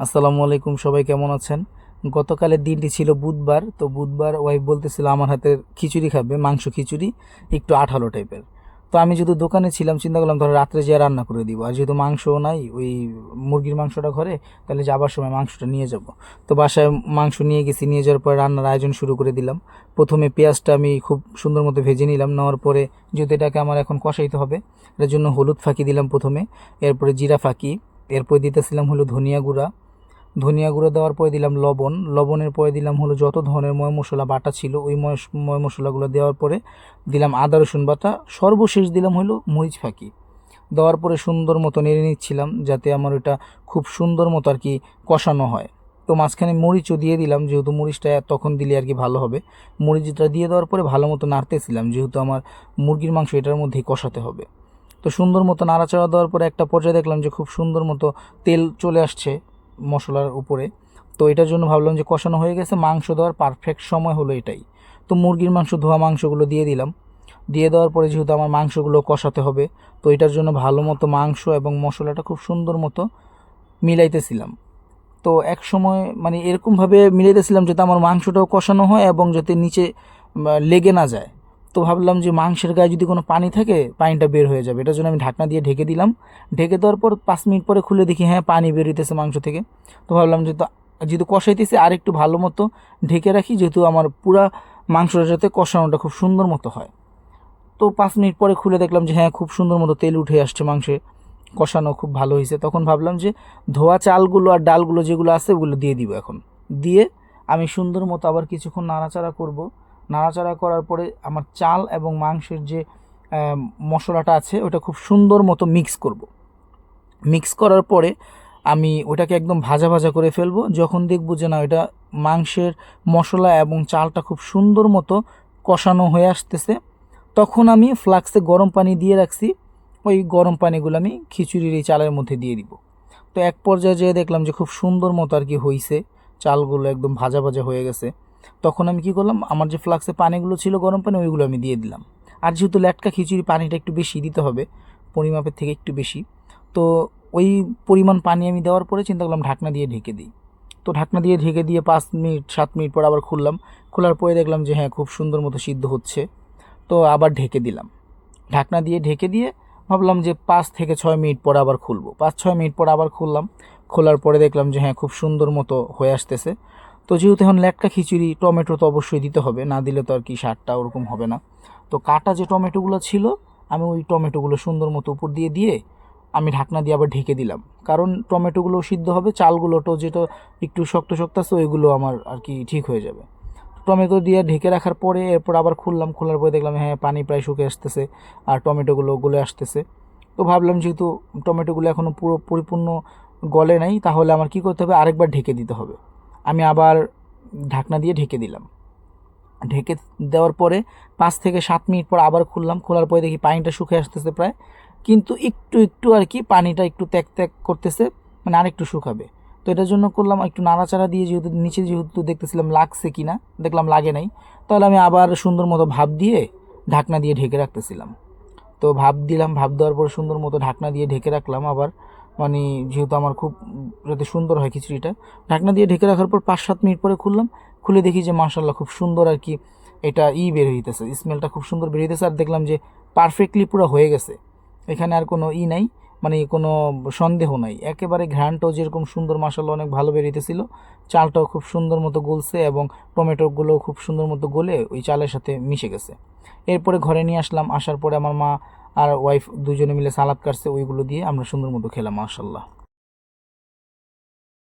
আসসালামু আলাইকুম, সবাই কেমন আছেন? গতকালের দিনটি ছিল বুধবার। তো বুধবার ওয়াইফ বলতেছিল আমার হাতের খিচুড়ি খাবে, মাংস খিচুড়ি, একটু আঠালো টাইপের। তো আমি যেহেতু দোকানে ছিলাম, চিন্তা করলাম ধরো রাত্রে যেয়ে রান্না করে দিব, আর যেহেতু মাংসও নাই ওই মুরগির মাংসটা ঘরে, তাহলে যাবার সময় মাংসটা নিয়ে যাব। তো বাসায় মাংস নিয়ে গেছি, নিয়ে যাওয়ার পরে রান্নার আয়োজন শুরু করে দিলাম। প্রথমে পেঁয়াজটা আমি খুব সুন্দর মতো ভেজে নিলাম, নেওয়ার পরে যেহেতু এটাকে আমার এখন কষাইতে হবে, এটার জন্য হলুদ ফাঁকি দিলাম প্রথমে, এরপরে জিরা ফাঁকি, এরপরে দিতেছিলাম হলো ধনিয়া গুঁড়া। ধনিয়া গুঁড়ো দেওয়ার পরে দিলাম লবণ, লবণের পরে দিলাম হলো যত ধরনের ময় মশলা বাটা ছিল ওই ময় মশলাগুলো দেওয়ার পরে দিলাম আদা রসুন বাটা, সর্বশেষ দিলাম হলো মরিচ ফাঁকি। দেওয়ার পরে সুন্দর মতো নেড়ে নিচ্ছিলাম যাতে আমার ওটা খুব সুন্দর মতো আর কি কষানো হয়। তো মাঝখানে মরিচও দিয়ে দিলাম, যেহেতু মরিচটা তখন দিলে আর কি ভালো হবে। মরিচটা দিয়ে দেওয়ার পরে ভালো মতো নাড়তেছিলাম, যেহেতু আমার মুরগির মাংস এটার মধ্যেই কষাতে হবে। তো সুন্দর মতো নাড়াচাড়া দেওয়ার পরে একটা পর্যায়ে দেখলাম যে খুব সুন্দর মতো তেল চলে আসছে মশলার উপরে। তো এটার জন্য ভাবলাম যে কষানো হয়ে গেছে, মাংস দেওয়ার পারফেক্ট সময় হলো এটাই। তো মুরগির মাংস, ধোয়া মাংসগুলো দিয়ে দিলাম। দিয়ে দেওয়ার পরে যেহেতু আমার মাংসগুলো কষাতে হবে, তো এটার জন্য ভালো মতো মাংস এবং মশলাটা খুব সুন্দর মতো মিলাইতেছিলাম। তো এক সময় মানে এরকমভাবে মিলাইতেছিলাম যাতে আমার মাংসটাও কষানো হয় এবং যাতে নিচে লেগে না যায়। তো ভাবলাম যে মাংসের গায়ে যদি কোনো পানি থাকে পানিটা বের হয়ে যাবে, এটার জন্য আমি ঢাকনা দিয়ে ঢেকে দিলাম। ঢেকে দেওয়ার পর 5 মিনিট পরে খুলে দেখি হ্যাঁ পানি বের হইতেছে মাংস থেকে। তো ভাবলাম যে যেহেতু কষাইতেছি আর একটু ভালো মতো ঢেকে রাখি, যেহেতু আমার পুরা মাংসটা যাতে কষানোটা খুব সুন্দর মতো হয়। তো 5 মিনিট পরে খুলে দেখলাম যে হ্যাঁ খুব সুন্দর মতো তেল উঠে আসছে মাংসে, কষানো খুব ভালো হয়েছে। তখন ভাবলাম যে ধোয়া চালগুলো আর ডালগুলো যেগুলো আছে ওগুলো দিয়ে দিব এখন। দিয়ে আমি সুন্দর মতো আবার কিছুক্ষণ নাড়াচাড়া করব। নাড়াচাড়া করার পরে আমার চাল এবং মাংসের যে মশলাটা আছে ওটা খুব সুন্দর মতো মিক্স করব। মিক্স করার পরে আমি ওটাকে একদম ভাজা ভাজা করে ফেলবো। যখন দেখব যে না ওটা মাংসের মশলা এবং চালটা খুব সুন্দর মতো কষানো হয়ে আসতেছে, তখন আমি ফ্লাক্সে গরম পানি দিয়ে রাখছি, ওই গরম পানিগুলো আমি খিচুড়ির এই চালের মধ্যে দিয়ে দিব। তো এক পর্যায়ে যেয়ে দেখলাম যে খুব সুন্দর মতো আর কি হয়েছে, চালগুলো একদম ভাজা ভাজা হয়ে গেছে। তখন আমি কি করলাম, আমার যে ফ্লাক্সে পানিগুলো ছিল গরম পানি ওইগুলো আমি দিয়ে দিলাম। আর যেহেতু ল্যাটকা খিচুড়ি পানিটা একটু বেশি দিতে হবে, পরিমাপের থেকে একটু বেশি, তো ওই পরিমাণ পানি আমি দেওয়ার পরে চিন্তা করলাম ঢাকনা দিয়ে ঢেকে দিই। তো ঢাকনা দিয়ে ঢেকে দিয়ে 5 মিনিট 7 মিনিট পর আবার খুললাম। খোলার পরে দেখলাম যে হ্যাঁ খুব সুন্দর মতো সিদ্ধ হচ্ছে। তো আবার ঢেকে দিলাম। ঢাকনা দিয়ে ঢেকে দিয়ে ভাবলাম যে 5 থেকে 6 মিনিট পর আবার খুলবো। 5-6 মিনিট পর আবার খুললাম। খোলার পরে দেখলাম যে হ্যাঁ খুব সুন্দর মতো হয়ে আসতেছে। তো যেহেতু এখন ল্যাটকা খিচুড়ি, টমেটো তো অবশ্যই দিতে হবে, না দিলে তো আর কি স্বাদটা ওরকম হবে না। তো কাটা যে টমেটোগুলো ছিল, আমি ওই টমেটোগুলো সুন্দর মতো উপর দিয়ে দিয়ে আমি ঢাকনা দিয়ে আবার ঢেকে দিলাম। কারণ টমেটোগুলো সিদ্ধ হবে, চালগুলোটো যেটা একটু শক্ত শক্ত আছে ওইগুলো আমার আর কি ঠিক হয়ে যাবে। টমেটো দিয়ে ঢেকে রাখার পরে এরপর আবার খুললাম। খোলার পরে দেখলাম হ্যাঁ পানি প্রায় শুকিয়ে আসতেছে আর টমেটোগুলো গলে আসতেছে। তো ভাবলাম যেহেতু টমেটোগুলো এখনও পুরো পরিপূর্ণ গলে নাই, তাহলে আমার কী করতে হবে, আরেকবার ঢেকে দিতে হবে। আমি আবার ঢাকনা দিয়ে ঢেকে দিলাম। ঢেকে দেওয়ার পরে 5 থেকে 7 মিনিট পর আবার খুললাম। খোলার পরে দেখি পানিটা শুকিয়ে আসতেছে প্রায়, কিন্তু একটু একটু আর কি পানিটা একটু ত্যাক ত্যাক করতেছে, মানে আরেকটু শুকাবে। তো এটার জন্য করলাম একটু নাড়াচাড়া দিয়ে, যেহেতু নিচে যেহেতু দেখতেছিলাম লাগছে কি না, দেখলাম লাগে নাই, তাহলে আমি আবার সুন্দর মতো ভাপ দিয়ে ঢাকনা দিয়ে ঢেকে রাখতেছিলাম। তো ভাপ দিলাম, ভাপ দেওয়ার পরে সুন্দর মতো ঢাকনা দিয়ে ঢেকে রাখলাম আবার, মানে যেহেতু আমার খুব যাতে সুন্দর হয় খিচুড়িটা। ঢাকনা দিয়ে ঢেকে রাখার পর 5-7 মিনিট পরে খুললাম। খুলে দেখি যে মাশাল্লাহ খুব সুন্দর আর কি এটা বের হইতেছে, স্মেলটা খুব সুন্দর বের হইতেছে। আর দেখলাম যে পারফেক্টলি পুরো হয়ে গেছে, এখানে আর কোনো নাই, মানে কোনো সন্দেহ নাই। একেবারে ঘ্রাণটাও যেরকম সুন্দর, মাশাল্লাহ অনেক ভালো বেরিয়েছিল। চালটাও খুব সুন্দর মতো গলছে এবং টমেটোগুলোও খুব সুন্দর মতো গলে ওই চালের সাথে মিশে গেছে। এরপরে ঘরে নিয়ে আসলাম, আসার পরে আমার মা আর ওয়াইফ দুজনে মিলে সালাদ কাটছে, ওইগুলো দিয়ে আমরা সুন্দর মতো খেলাম মাশাল্লাহ।